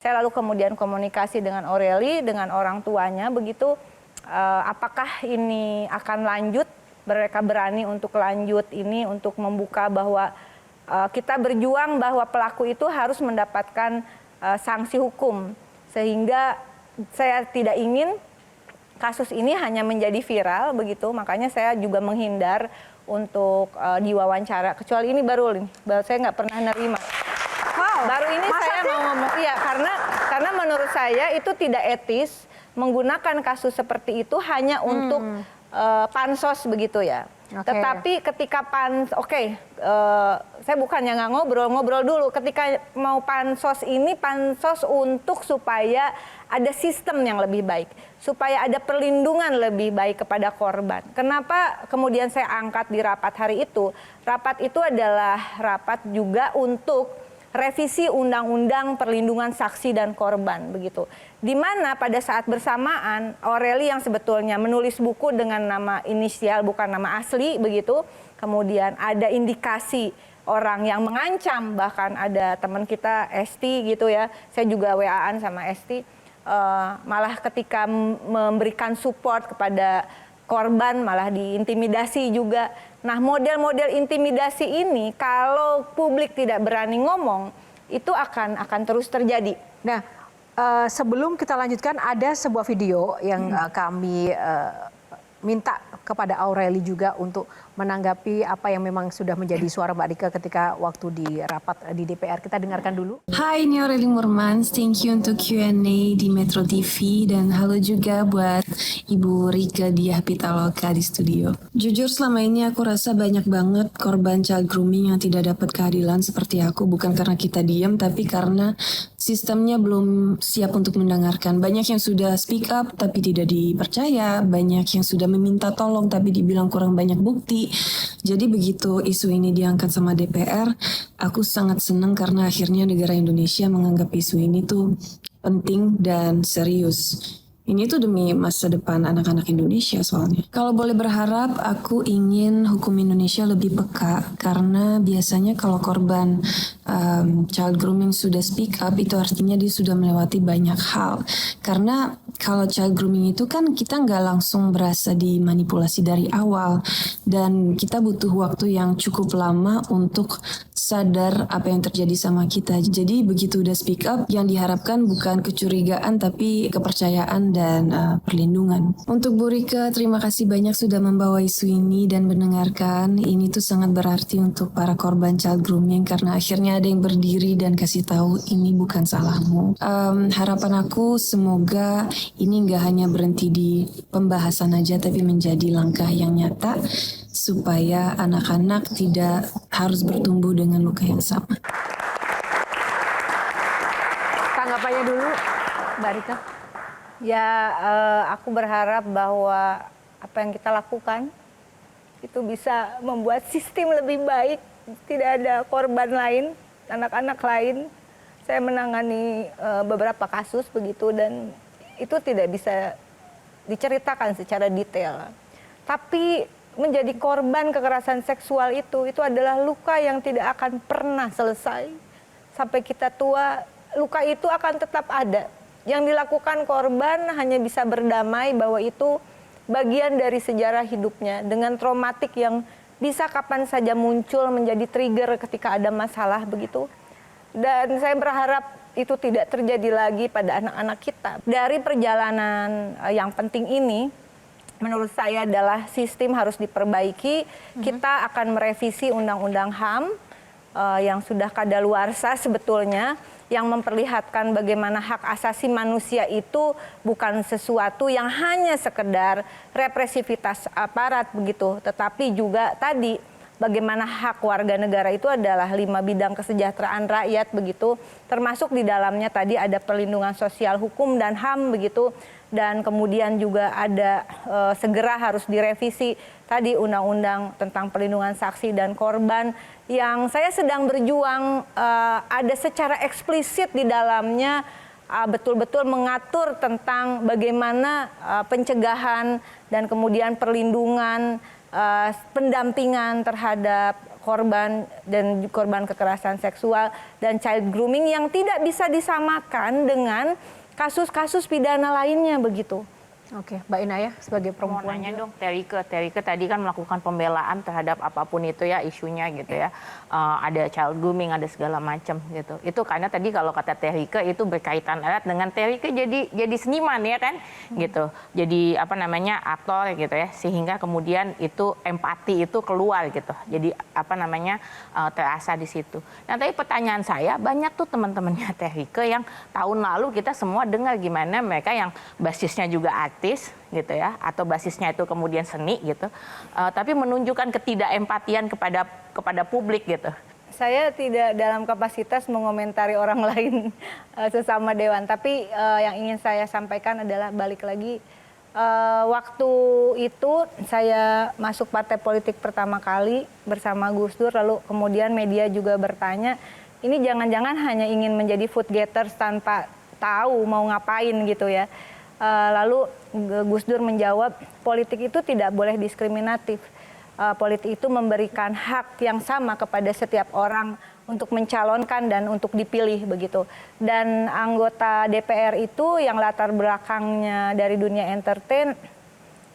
Saya lalu kemudian komunikasi dengan Aureli, dengan orang tuanya begitu, apakah ini akan lanjut, mereka berani untuk lanjut ini, untuk membuka bahwa kita berjuang bahwa pelaku itu harus mendapatkan sanksi hukum. Sehingga saya tidak ingin kasus ini hanya menjadi viral begitu, makanya saya juga menghindar untuk diwawancara. Kecuali ini baru saya nggak pernah nerima. Baru ini saya mau ngomong, iya karena menurut saya itu tidak etis menggunakan kasus seperti itu hanya untuk pansos begitu ya. Tetapi ketika saya bukannya nggak ngobrol dulu. Ketika mau pansos ini pansos untuk supaya ada sistem yang lebih baik, supaya ada perlindungan lebih baik kepada korban. Kenapa kemudian saya angkat di rapat hari itu? Rapat itu adalah rapat juga untuk revisi Undang-Undang Perlindungan Saksi dan Korban begitu. Di mana pada saat bersamaan Aureli yang sebetulnya menulis buku dengan nama inisial bukan nama asli begitu, kemudian ada indikasi orang yang mengancam, bahkan ada teman kita Esti gitu ya, saya juga WA-an sama Esti, malah ketika memberikan support kepada korban malah diintimidasi juga. Nah, model-model intimidasi ini kalau publik tidak berani ngomong itu akan terus terjadi. Nah, sebelum kita lanjutkan ada sebuah video yang kami minta kepada Aureli juga untuk menanggapi apa yang memang sudah menjadi suara Mbak Rika ketika waktu di rapat di DPR. Kita dengarkan dulu. Hai, ini Aureli Murmans. Thank you untuk Q&A di Metro TV. Dan halo juga buat Ibu Rika Diah Pitaloka di studio. Jujur selama ini aku rasa banyak banget korban child grooming yang tidak dapat keadilan seperti aku. Bukan karena kita diam, tapi karena sistemnya belum siap untuk mendengarkan. Banyak yang sudah speak up tapi tidak dipercaya. Banyak yang sudah meminta tolong tapi dibilang kurang banyak bukti. Jadi begitu isu ini diangkat sama DPR, aku sangat senang karena akhirnya negara Indonesia menganggap isu ini tuh penting dan serius. Ini tuh demi masa depan anak-anak Indonesia soalnya. Kalau boleh berharap, aku ingin hukum Indonesia lebih peka. Karena biasanya kalau korban child grooming sudah speak up, itu artinya dia sudah melewati banyak hal. Karena kalau child grooming itu kan kita nggak langsung berasa dimanipulasi dari awal. Dan kita butuh waktu yang cukup lama untuk sadar apa yang terjadi sama kita. Jadi begitu udah speak up, yang diharapkan bukan kecurigaan tapi kepercayaan dan perlindungan. Untuk Bu Rika, terima kasih banyak sudah membawa isu ini dan mendengarkan. Ini tuh sangat berarti untuk para korban child grooming karena akhirnya ada yang berdiri dan kasih tahu ini bukan salahmu. Harapan aku semoga ini nggak hanya berhenti di pembahasan aja tapi menjadi langkah yang nyata supaya anak-anak tidak harus bertumbuh dengan luka yang sama. Tanggapannya dulu, Mbak Rika. Ya, aku berharap bahwa apa yang kita lakukan itu bisa membuat sistem lebih baik. Tidak ada korban lain, anak-anak lain. Saya menangani beberapa kasus begitu dan itu tidak bisa diceritakan secara detail. Tapi menjadi korban kekerasan seksual itu adalah luka yang tidak akan pernah selesai. Sampai kita tua, luka itu akan tetap ada. Yang dilakukan korban hanya bisa berdamai bahwa itu bagian dari sejarah hidupnya dengan traumatik yang bisa kapan saja muncul menjadi trigger ketika ada masalah begitu. Dan saya berharap itu tidak terjadi lagi pada anak-anak kita. Dari perjalanan yang penting ini, menurut saya adalah sistem harus diperbaiki. Kita akan merevisi Undang-Undang HAM yang sudah kadaluarsa sebetulnya, yang memperlihatkan bagaimana hak asasi manusia itu bukan sesuatu yang hanya sekedar represivitas aparat begitu, tetapi juga tadi bagaimana hak warga negara itu adalah 5 bidang kesejahteraan rakyat begitu, termasuk di dalamnya tadi ada perlindungan sosial, hukum dan HAM begitu, dan kemudian juga ada segera harus direvisi tadi undang-undang tentang perlindungan saksi dan korban yang saya sedang berjuang ada secara eksplisit di dalamnya betul-betul mengatur tentang bagaimana pencegahan dan kemudian perlindungan pendampingan terhadap korban dan korban kekerasan seksual dan child grooming yang tidak bisa disamakan dengan kasus-kasus pidana lainnya begitu. Oke, Mbak Inaya sebagai Mau perempuan. nanya dong, Terike tadi kan melakukan pembelaan terhadap apapun itu ya isunya gitu ya. Ada child grooming, ada segala macam gitu. Itu karena tadi kalau kata Terike itu berkaitan erat dengan Terike jadi seniman ya kan gitu. Jadi apa namanya aktor gitu ya. Sehingga kemudian itu empati itu keluar gitu. Jadi apa namanya terasa di situ. Nah tapi pertanyaan saya banyak tuh teman-temannya Terike yang tahun lalu kita semua dengar gimana mereka yang basisnya juga artis gitu ya, atau basisnya itu kemudian seni gitu, tapi menunjukkan ketidakempatian kepada publik gitu. Saya tidak dalam kapasitas mengomentari orang lain sesama dewan, tapi yang ingin saya sampaikan adalah balik lagi waktu itu saya masuk partai politik pertama kali bersama Gus Dur, lalu kemudian media juga bertanya, ini jangan-jangan hanya ingin menjadi vote getters tanpa tahu mau ngapain gitu ya. Lalu Gus Dur menjawab, politik itu tidak boleh diskriminatif. Politik itu memberikan hak yang sama kepada setiap orang untuk mencalonkan dan untuk dipilih begitu. Dan anggota DPR itu yang latar belakangnya dari dunia entertain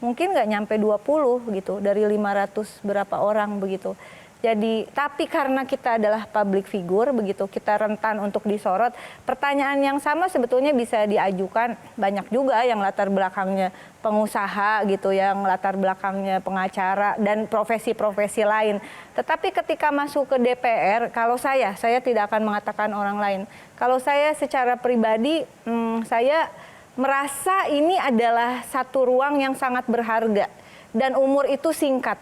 mungkin nggak nyampe 20 gitu, dari 500 berapa orang begitu. Jadi, tapi karena kita adalah public figure, begitu kita rentan untuk disorot, pertanyaan yang sama sebetulnya bisa diajukan banyak juga yang latar belakangnya pengusaha gitu, yang latar belakangnya pengacara dan profesi-profesi lain. Tetapi ketika masuk ke DPR, kalau saya tidak akan mengatakan orang lain. Kalau saya secara pribadi, saya merasa ini adalah satu ruang yang sangat berharga dan umur itu singkat.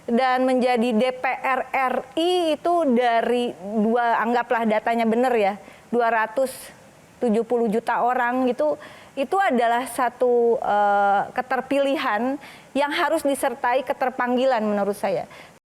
Dan menjadi DPR RI itu dari anggaplah datanya benar ya, 270 juta orang gitu, itu adalah satu keterpilihan yang harus disertai keterpanggilan menurut saya.